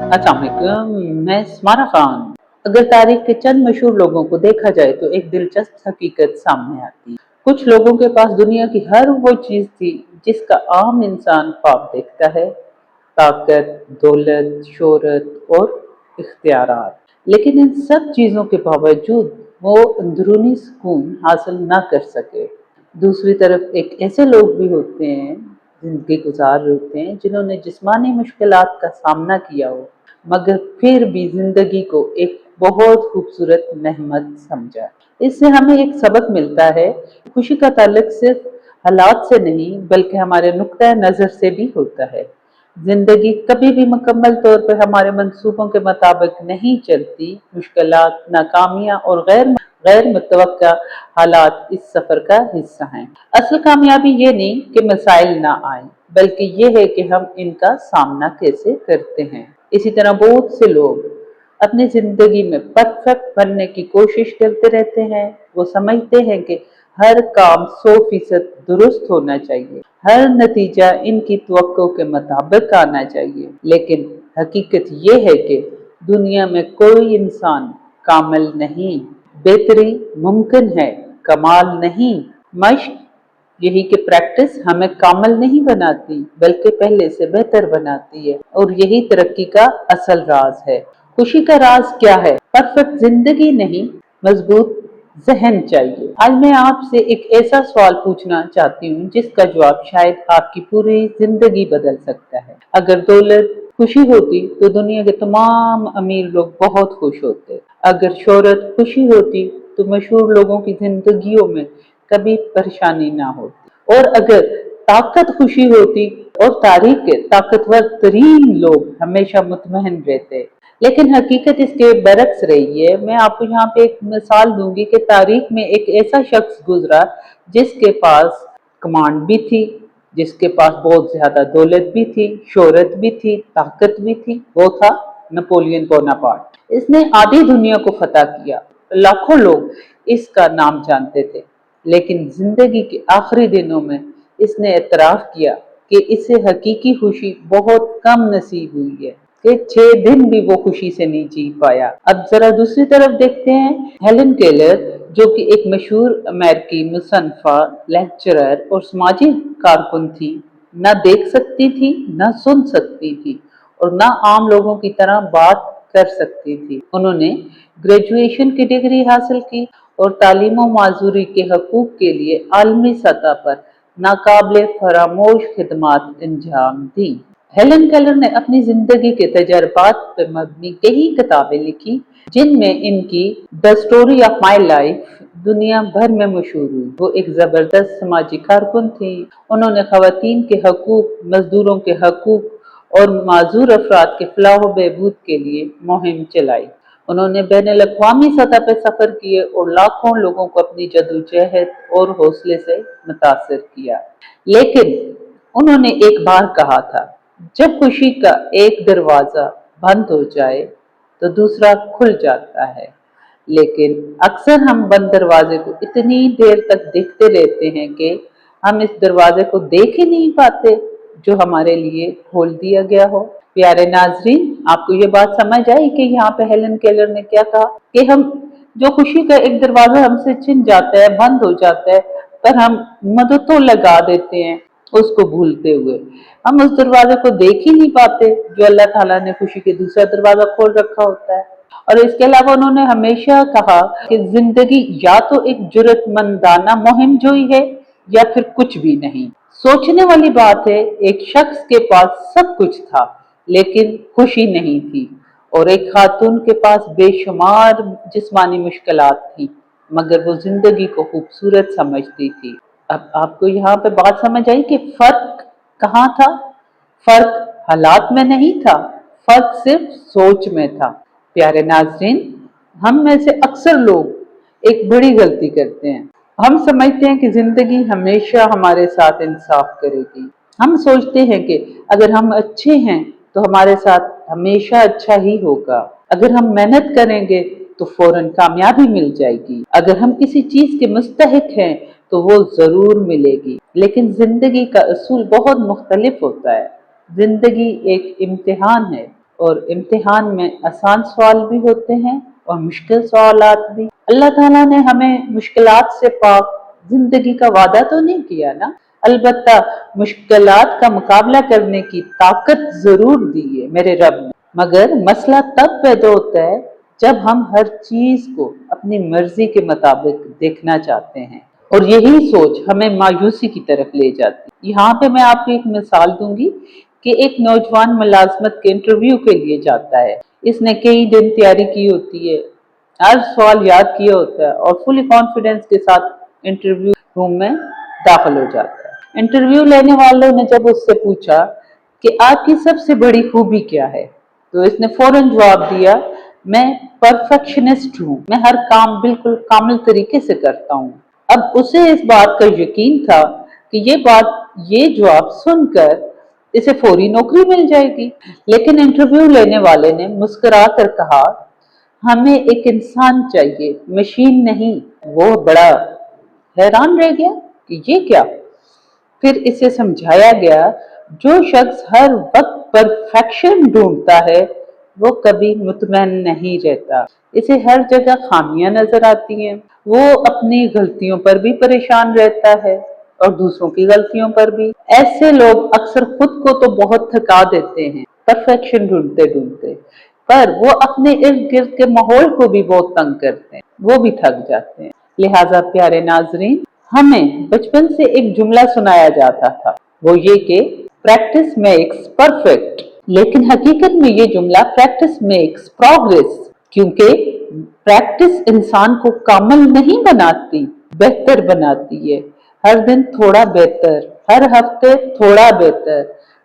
अस्सलाम वालेकुम, मैं स्मारा खान। अगर तारीख के चंद मशहूर लोगों को देखा जाए तो एक दिलचस्प हकीकत सामने आती है। कुछ लोगों के पास दुनिया की हर वो चीज थी जिसका आम इंसान ख्वाब देखता है, ताकत, दौलत, शोहरत और इख्तियारात। लेकिन इन सब चीजों के बावजूद वो अंदरूनी सुकून हासिल ना कर सके। दूसरी तरफ एक ऐसे लोग भी होते हैं, जिंदगी गुजार रहे होते हैं, जिन्होंने जिस्मानी मुश्किलात का सामना किया हो, मगर फिर भी जिंदगी को एक बहुत खूबसूरत नेमत समझा। इससे हमें एक सबक मिलता है, खुशी का ताल्लुक सिर्फ हालात से नहीं बल्कि हमारे नुक्ता नज़र से भी होता है। जिंदगी कभी भी मुकम्मल तौर पर हमारे मंसूबों के मुताबिक नहीं चलती। मुश्किलात, नाकामियां और गैर गैर मुतवक्का हालात इस सफर का हिस्सा हैं। असल कामयाबी ये नहीं कि मसाइल ना आए, बल्कि ये है कि हम इनका सामना कैसे करते हैं। इसी तरह बहुत से लोग अपनी जिंदगी में परफेक्ट बनने की कोशिश करते रहते हैं। वो समझते हैं कि हर काम 100% दुरुस्त होना चाहिए, हर नतीजा इनकी तवक्को के मुताबिक आना चाहिए। लेकिन हकीकत ये है कि दुनिया में कोई इंसान कामिल नहीं। बेहतरी मुमकिन है, कमाल नहीं। मश्क, यही कि प्रैक्टिस हमें कामिल नहीं बनाती बल्कि पहले से बेहतर बनाती है, और यही तरक्की का असल राज है। खुशी का राज क्या है? परफेक्ट जिंदगी नहीं, मजबूत जहन चाहिए। आज मैं आपसे एक ऐसा सवाल पूछना चाहती हूँ जिसका जवाब शायद आपकी पूरी जिंदगी बदल सकता है। अगर दौलत खुशी होती तो दुनिया के तमाम अमीर लोग बहुत खुश होते। अगर शोहरत खुशी होती तो मशहूर लोगों की जिंदगियों में कभी परेशानी ना होती। और अगर ताकत खुशी होती और तारीख के ताकतवर तरीन लोग हमेशा मुतमहन रहते। लेकिन हकीकत इसके बरक्स रही है। मैं आपको यहाँ पे एक मिसाल दूंगी कि तारीख में एक ऐसा शख्स गुजरा जिसके पास कमांड भी थी, जिसके पास बहुत ज्यादा दौलत भी थी, शोहरत भी थी, ताकत भी थी। वो था नेपोलियन बोनापार्ट। इसने आधी दुनिया को फतह किया, लाखों लोग इसका नाम जानते थे। लेकिन जिंदगी के आखिरी दिनों में इसने एतराफ किया कि इसे हकीकी खुशी बहुत कम नसीब हुई है, कि 6 दिन भी वो खुशी से नहीं जी पाया। अब जरा दूसरी तरफ देखते हैं। हेलन केलर, जो कि एक मशहूर अमेरिकी मुसन्निफा, लेक्चरर और समाजी कारकुन थी, न देख सकती थी, न सुन सकती थी, और न आम लोगों की तरह बात कर सकती थी। उन्होंने ग्रेजुएशन की डिग्री हासिल की और तालीम और माजूरी के हकूक के लिए आलमी सतह पर नाकाबिले फरामोश खिदमात अंजाम दी। हेलन केलर ने अपनी जिंदगी के तजर्बात पर मबनी कई किताबें लिखी, जिनमें इनकी the story of my life दुनिया भर में मशहूर हुई। वो एक जबरदस्त समाजी कारकुन थी। उन्होंने खवातीन के हकूक, मजदूरों के हकूक और माजूर अफराद के फलाह व बहबूद के लिए मुहिम चलाई। उन्होंने बैनुल-अक़वामी सतह पर सफर किए और लाखों लोगों को अपनी जद्दोजहद और हौसले से मुतासिर किया। लेकिन उन्होंने एक बार कहा था, जब खुशी का एक दरवाजा बंद हो जाए तो दूसरा खुल जाता है। लेकिन अक्सर हम बंद दरवाजे को इतनी देर तक देखते रहते हैं कि हम इस दरवाजे को देख ही नहीं पाते जो हमारे लिए खोल दिया गया हो। प्यारे नाजरीन, आपको ये बात समझ आई कि यहाँ पे हेलन केलर ने क्या कहा कि हम जो खुशी का एक दरवाजा हमसे छिन जाता है, बंद हो जाता है, पर हम मदद तो लगा देते हैं उसको भूलते हुए। हम उस दरवाजे को देख ही नहीं पाते जो अल्लाह ताला ने खुशी के दूसरा दरवाजा खोल रखा होता है। और इसके अलावा उन्होंने हमेशा कहा कि जिंदगी या तो एक जुर्रतमंदाना मुहिम जोई है या फिर कुछ भी नहीं। सोचने वाली बात है, एक शख्स के पास सब कुछ था लेकिन खुशी नहीं थी, और एक खातून के पास बेशुमार जिस्मानी मुश्किलात थी, मगर वो जिंदगी को खूबसूरत समझती थी। अब आपको यहाँ पे बात समझ आई कि फर्क कहाँ था? फर्क हालात में नहीं था, फर्क सिर्फ सोच में था। प्यारे नाजरीन, हम में से अक्सर लोग एक बड़ी गलती करते हैं। हम समझते हैं कि जिंदगी हमेशा हमारे साथ इंसाफ करेगी। हम सोचते हैं कि अगर हम अच्छे हैं तो हमारे साथ हमेशा अच्छा ही होगा। अगर हम मेहनत करेंगे तो फौरन कामयाबी मिल जाएगी। अगर हम किसी चीज के मुस्तहिक हैं तो वो जरूर मिलेगी। लेकिन जिंदगी का असूल बहुत मुख्तलिफ होता है। जिंदगी एक इम्तिहान है। और इम्तिहान में आसान सवाल भी होते हैं और मुश्किल सवालात भी। अल्लाह ताला ने हमें मुश्किलात से पाक जिंदगी का वादा तो नहीं किया ना। अलबत्ता मुश्किलात का मुकाबला करने की ताकत जरूर दी है मेरे रब ने। मगर मसला तब पैदा होता है जब हम हर चीज को अपनी मर्जी के मुताबिक देखना चाहते हैं, और यही सोच हमें मायूसी की तरफ ले जाती है। यहाँ पे मैं आपको एक मिसाल दूंगी कि एक नौजवान मुलाजमत के इंटरव्यू के लिए जाता है। इसने कई दिन तैयारी की होती है, हर सवाल याद किया होता है और फुली कॉन्फिडेंस के साथ इंटरव्यू रूम में दाखिल हो जाता है। इंटरव्यू लेने वालों ने जब उससे पूछा कि आपकी सबसे बड़ी खूबी क्या है, तो इसने फौरन जवाब दिया, मैं परफेक्शनिस्ट हूँ, मैं हर काम बिल्कुल कामिल तरीके से करता हूँ। अब उसे इस बात का यकीन था कि ये जवाब सुनकर इसे फौरी नौकरी मिल जाएगी। लेकिन इंटरव्यू लेने वाले ने मुस्कुरा कर कहा, हमें एक इंसान चाहिए, मशीन नहीं। वो बड़ा हैरान रह गया कि ये क्या। फिर इसे समझाया गया, जो शख्स हर वक्त परफेक्शन ढूंढता है वो कभी मुतमैन नहीं रहता। इसे हर जगह खामियां नजर आती हैं। वो अपनी गलतियों पर भी परेशान रहता है और दूसरों की गलतियों पर भी। ऐसे लोग अक्सर खुद को तो बहुत थका देते हैं परफेक्शन ढूंढते ढूंढते, पर वो अपने इर्द गिर्द के माहौल को भी बहुत तंग करते हैं, वो भी थक जाते हैं। लिहाजा प्यारे नाजरीन, हमें बचपन से एक जुमला सुनाया जाता था, वो ये कि प्रैक्टिस मेक्स परफेक्ट। लेकिन हकीकत में ये जुमला प्रैक्टिस मेक्स प्रोग्रेस, क्योंकि प्रैक्टिस इंसान को कामिल नहीं बनाती, बेहतर बनाती है। हर दिन थोड़ा बेहतर, हर हफ्ते थोड़ा बेहतर,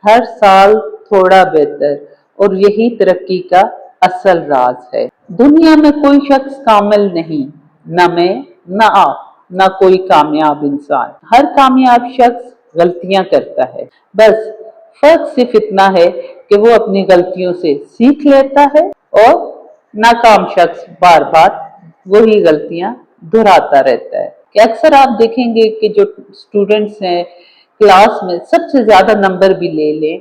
हर साल थोड़ा बेहतर, और यही तरक्की का असल राज है। दुनिया में कोई शख्स कामिल नहीं, न मैं, न आप, न कोई कामयाब इंसान। हर कामयाब शख्स गलतियां करता है, बस फर्क सिर्फ इतना है कि वो अपनी गलतियों से सीख लेता है, और नाकाम शख्स बार बार वही गलतियां दोहराता रहता है। कि अक्सर आप देखेंगे कि जो स्टूडेंट्स हैं क्लास में सबसे ज्यादा नंबर भी ले लें,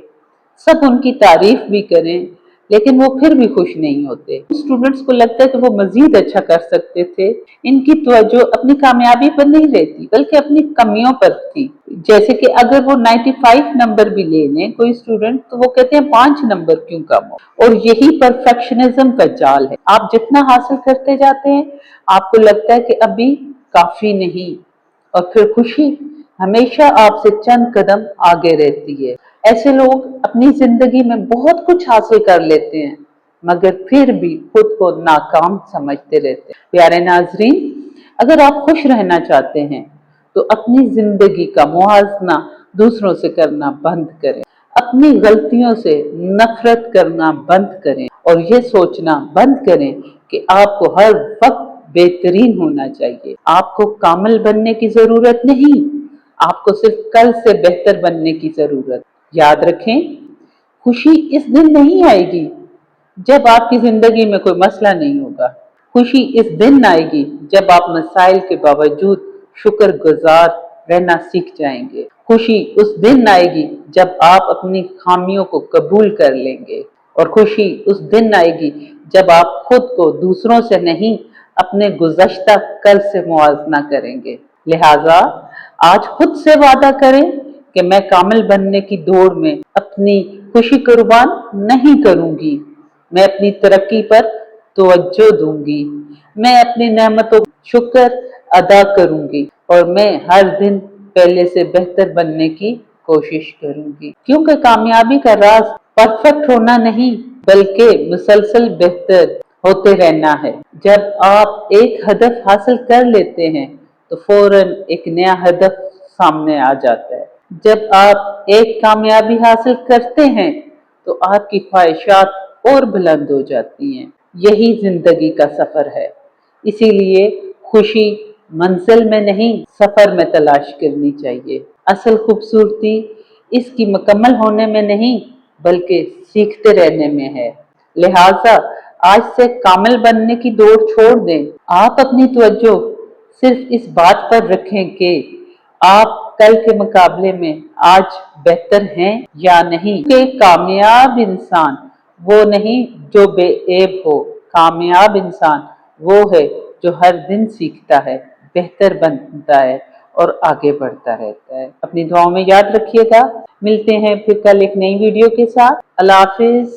सब उनकी तारीफ भी करें, लेकिन वो फिर भी खुश नहीं होते। स्टूडेंट्स को लगता है कि वो मजीद अच्छा कर सकते थे। इनकी तवज्जो अपनी कामयाबी पर नहीं रहती बल्कि अपनी कमियों पर थी। जैसे कि अगर वो 95 नंबर भी ले लें कोई स्टूडेंट, तो वो कहते हैं 5 नंबर क्यों कम हो। और यही परफेक्शनिज्म का जाल है। आप जितना हासिल करते जाते हैं आपको लगता है कि अभी काफी नहीं, और फिर खुशी हमेशा आपसे चंद कदम आगे रहती है। ऐसे लोग अपनी जिंदगी में बहुत कुछ हासिल कर लेते हैं, मगर फिर भी खुद को नाकाम समझते रहते हैं। प्यारे नाजरीन, अगर आप खुश रहना चाहते हैं तो अपनी जिंदगी का मुआवजा दूसरों से करना बंद करें। अपनी गलतियों से नफरत करना बंद करें, और ये सोचना बंद करें कि आपको हर वक्त बेहतरीन होना चाहिए। आपको कामिल बनने की जरूरत नहीं, आपको सिर्फ कल से बेहतर बनने की जरूरत। याद रखें, खुशी इस दिन नहीं आएगी जब आपकी जिंदगी में कोई मसला नहीं होगा। खुशी इस दिन आएगी जब आप मसाइल के बावजूद शुक्रगुजार रहना सीख जाएंगे। खुशी उस दिन आएगी जब आप अपनी खामियों को कबूल कर लेंगे, और खुशी उस दिन आएगी जब आप खुद को दूसरों से नहीं अपने गुज़श्ता कल से मुआवजा करेंगे। लिहाजा आज खुद से वादा करें कि मैं कामिल बनने की दौड़ में अपनी खुशी कुर्बान नहीं करूंगी। मैं अपनी तरक्की पर तवज्जो दूंगी, मैं अपनी नेमतों का शुक्र अदा करूंगी, और मैं हर दिन पहले से बेहतर बनने की कोशिश करूंगी। क्योंकि कामयाबी का राज परफेक्ट होना नहीं बल्कि मुसलसल बेहतर होते रहना है। जब आप एक हदफ हासिल कर लेते हैं तो फौरन एक नया हदफ सामने आ जाता है। जब आप एक कामयाबी हासिल करते हैं तो आपकी ख्वाहिशात और बुलंद हो जाती हैं। यही जिंदगी का सफर है। इसीलिए खुशी मंजिल में नहीं सफर में तलाश करनी चाहिए। असल खूबसूरती इसकी मुकम्मल होने में नहीं बल्कि सीखते रहने में है। लिहाजा आज से कामिल बनने की दौड़ छोड़ दें। आप अपनी तवज्जो सिर्फ इस बात पर रखें कि आप कल के मुकाबले में आज बेहतर हैं या नहीं। कि कामयाब इंसान वो नहीं जो बेऐब हो। कामयाब इंसान वो है जो हर दिन सीखता है, बेहतर बनता है और आगे बढ़ता रहता है। अपनी दुआओं में याद रखिएगा। मिलते हैं फिर कल एक नई वीडियो के साथ। अल्लाह हाफिज।